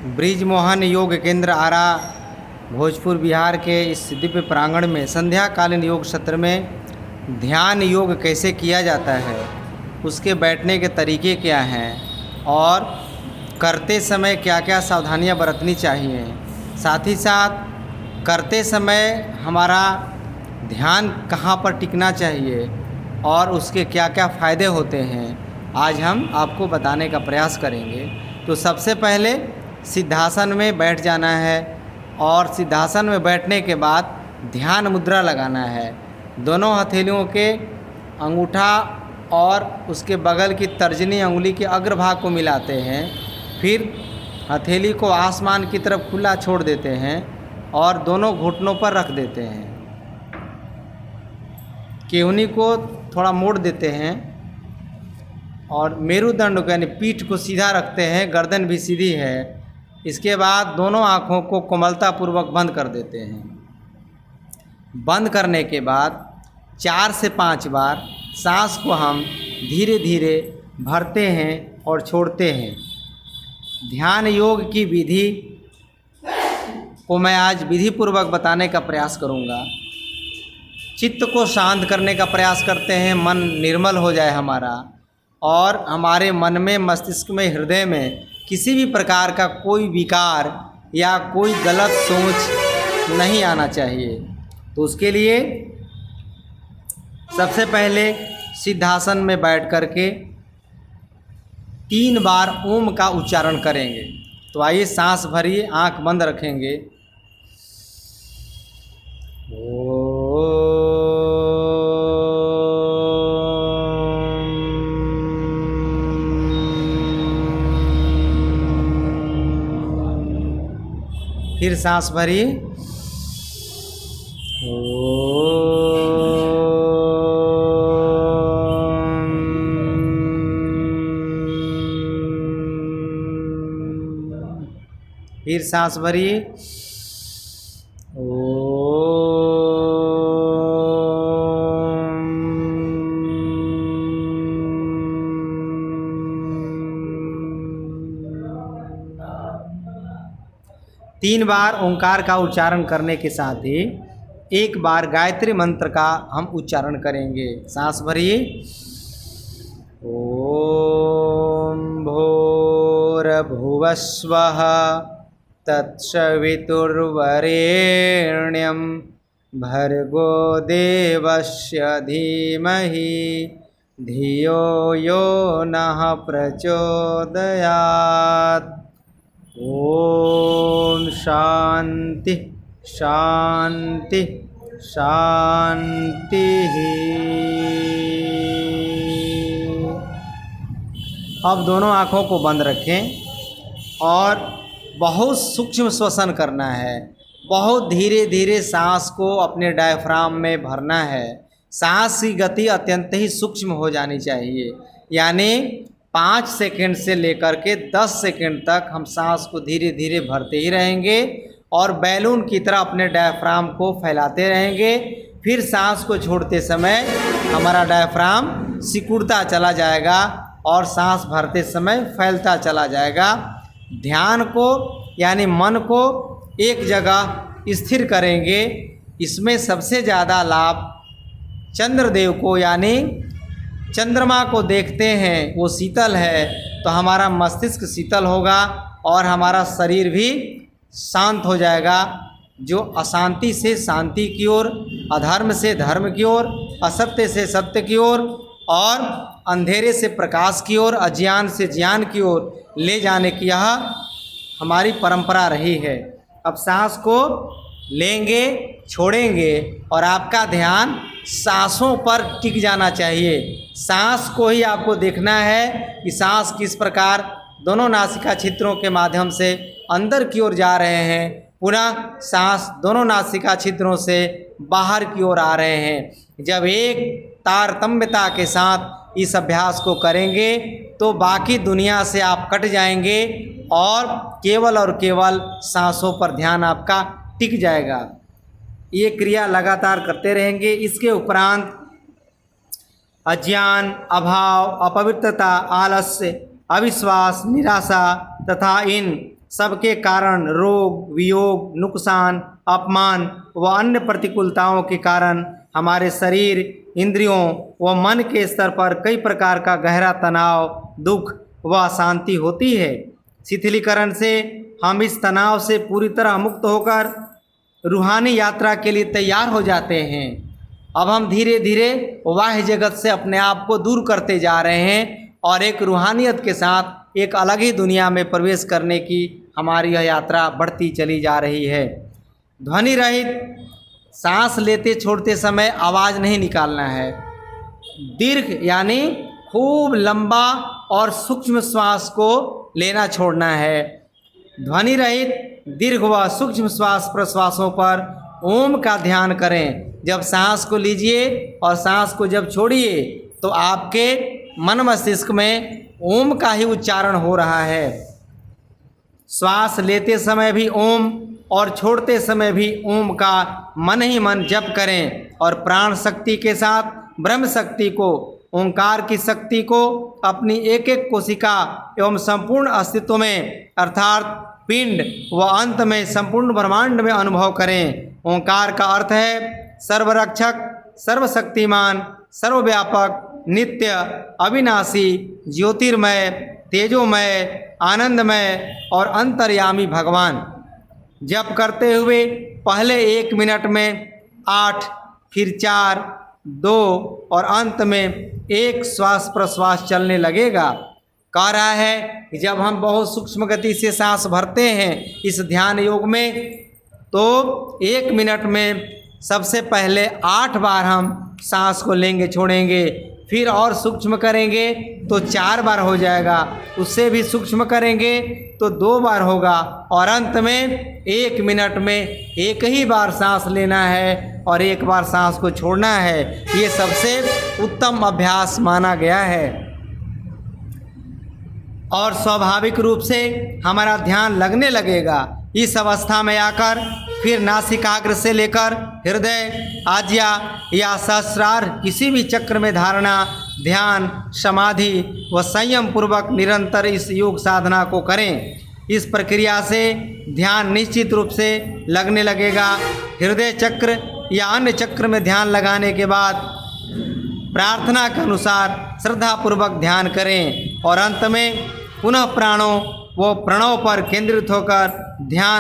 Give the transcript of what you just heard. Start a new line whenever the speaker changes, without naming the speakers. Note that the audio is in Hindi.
ब्रिजमोहन योग केंद्र आरा भोजपुर बिहार के इस दिव्य प्रांगण में संध्याकालीन योग सत्र में ध्यान योग कैसे किया जाता है, उसके बैठने के तरीके क्या हैं और करते समय क्या क्या सावधानियां बरतनी चाहिए, साथ ही साथ करते समय हमारा ध्यान कहाँ पर टिकना चाहिए और उसके क्या क्या फ़ायदे होते हैं, आज हम आपको बताने का प्रयास करेंगे। तो सबसे पहले सिद्धासन में बैठ जाना है और सिद्धासन में बैठने के बाद ध्यान मुद्रा लगाना है। दोनों हथेलियों के अंगूठा और उसके बगल की तर्जनी अंगुली के अग्रभाग को मिलाते हैं, फिर हथेली को आसमान की तरफ खुला छोड़ देते हैं और दोनों घुटनों पर रख देते हैं। केहनी को थोड़ा मोड़ देते हैं और मेरुदंड को यानी पीठ को सीधा रखते हैं, गर्दन भी सीधी है। इसके बाद दोनों आँखों को कोमलतापूर्वक बंद कर देते हैं। बंद करने के बाद 4 से 5 बार सांस को हम धीरे धीरे भरते हैं और छोड़ते हैं। ध्यान योग की विधि को मैं आज विधि पूर्वक बताने का प्रयास करूंगा। चित्त को शांत करने का प्रयास करते हैं, मन निर्मल हो जाए हमारा और हमारे मन में, मस्तिष्क में, हृदय में किसी भी प्रकार का कोई विकार या कोई गलत सोच नहीं आना चाहिए। तो उसके लिए सबसे पहले सिद्धासन में बैठ करके 3 बार ओम का उच्चारण करेंगे। तो आइए सांस भरिए, आंख बंद रखेंगे। फिर सांस भरिए। फिर सांस भरिए। तीन बार ओंकार का उच्चारण करने के साथ ही 1 बार गायत्री मंत्र का हम उच्चारण करेंगे। सांस भरिए। ओम भूर्भुवस्वः तत्सवितुर्वरेण्यं भर्गो देवस्य धीमहि धियो यो नः प्रचोदयात्। ओम शांति शांति शांति। अब दोनों आँखों को बंद रखें और बहुत सूक्ष्म श्वसन करना है। बहुत धीरे धीरे सांस को अपने डायफ्राम में भरना है। सांस की गति अत्यंत ही सूक्ष्म हो जानी चाहिए, यानी 5 सेकंड से लेकर के 10 सेकंड तक हम सांस को धीरे धीरे भरते ही रहेंगे और बैलून की तरह अपने डायफ्राम को फैलाते रहेंगे। फिर सांस को छोड़ते समय हमारा डायफ्राम सिकुड़ता चला जाएगा और सांस भरते समय फैलता चला जाएगा। ध्यान को यानी मन को एक जगह स्थिर करेंगे। इसमें सबसे ज़्यादा लाभ चंद्रदेव को, यानी चंद्रमा को देखते हैं, वो शीतल है तो हमारा मस्तिष्क शीतल होगा और हमारा शरीर भी शांत हो जाएगा। जो अशांति से शांति की ओर, अधर्म से धर्म की ओर, असत्य से सत्य की ओर और अंधेरे से प्रकाश की ओर, अज्ञान से ज्ञान की ओर ले जाने की यह हमारी परंपरा रही है। अब सांस को लेंगे, छोड़ेंगे और आपका ध्यान सांसों पर टिक जाना चाहिए। सांस को ही आपको देखना है कि सांस किस प्रकार दोनों नासिका छिद्रों के माध्यम से अंदर की ओर जा रहे हैं, पुनः सांस दोनों नासिका छिद्रों से बाहर की ओर आ रहे हैं। जब एक तारतम्यता के साथ इस अभ्यास को करेंगे तो बाकी दुनिया से आप कट जाएंगे और केवल सांसों पर ध्यान आपका टिक जाएगा। ये क्रिया लगातार करते रहेंगे। इसके उपरांत अज्ञान, अभाव, अपवित्रता, आलस्य, अविश्वास, निराशा तथा इन सबके कारण रोग, वियोग, नुकसान, अपमान व अन्य प्रतिकूलताओं के कारण हमारे शरीर, इंद्रियों व मन के स्तर पर कई प्रकार का गहरा तनाव, दुख व अशांति होती है। शिथिलीकरण से हम इस तनाव से पूरी तरह मुक्त होकर रूहानी यात्रा के लिए तैयार हो जाते हैं। अब हम धीरे धीरे बाह्य जगत से अपने आप को दूर करते जा रहे हैं और एक रूहानियत के साथ एक अलग ही दुनिया में प्रवेश करने की हमारी यह यात्रा बढ़ती चली जा रही है। ध्वनि रहित सांस लेते छोड़ते समय आवाज़ नहीं निकालना है। दीर्घ यानी खूब लंबा और सूक्ष्म श्वास को लेना छोड़ना है। ध्वनि रहित दीर्घ व सूक्ष्म श्वास प्रश्वासों पर ओम का ध्यान करें। जब सांस को लीजिए और सांस को जब छोड़िए तो आपके मन मस्तिष्क में ओम का ही उच्चारण हो रहा है। श्वास लेते समय भी ओम और छोड़ते समय भी ओम का मन ही मन जप करें और प्राण शक्ति के साथ ब्रह्म शक्ति को, ओंकार की शक्ति को अपनी एक एक कोशिका एवं संपूर्ण अस्तित्व में अर्थात पिंड व अंत में संपूर्ण ब्रह्मांड में अनुभव करें। ओंकार का अर्थ है सर्वरक्षक, सर्वशक्तिमान, सर्वव्यापक, नित्य, अविनाशी, ज्योतिर्मय, तेजोमय, आनंदमय और अंतर्यामी भगवान। जप करते हुए पहले 1 मिनट में 8, फिर 4, 2 और अंत में 1 श्वास प्रश्वास चलने लगेगा। कह रहा है कि जब हम बहुत सूक्ष्म गति से सांस भरते हैं इस ध्यान योग में तो 1 मिनट में सबसे पहले 8 बार हम सांस को लेंगे छोड़ेंगे, फिर और सूक्ष्म करेंगे तो 4 बार हो जाएगा, उससे भी सूक्ष्म करेंगे तो 2 बार होगा और अंत में 1 मिनट में एक ही बार सांस लेना है और 1 बार सांस को छोड़ना है। ये सबसे उत्तम अभ्यास माना गया है और स्वाभाविक रूप से हमारा ध्यान लगने लगेगा। इस अवस्था में आकर फिर नासिकाग्र से लेकर हृदय, आज्या या सहस्रार किसी भी चक्र में धारणा, ध्यान, समाधि व संयम पूर्वक निरंतर इस योग साधना को करें। इस प्रक्रिया से ध्यान निश्चित रूप से लगने लगेगा। हृदय चक्र या अन्य चक्र में ध्यान लगाने के बाद प्रार्थना के अनुसार श्रद्धापूर्वक ध्यान करें और अंत में पुनः प्राणों व प्रणव पर केंद्रित होकर ध्यान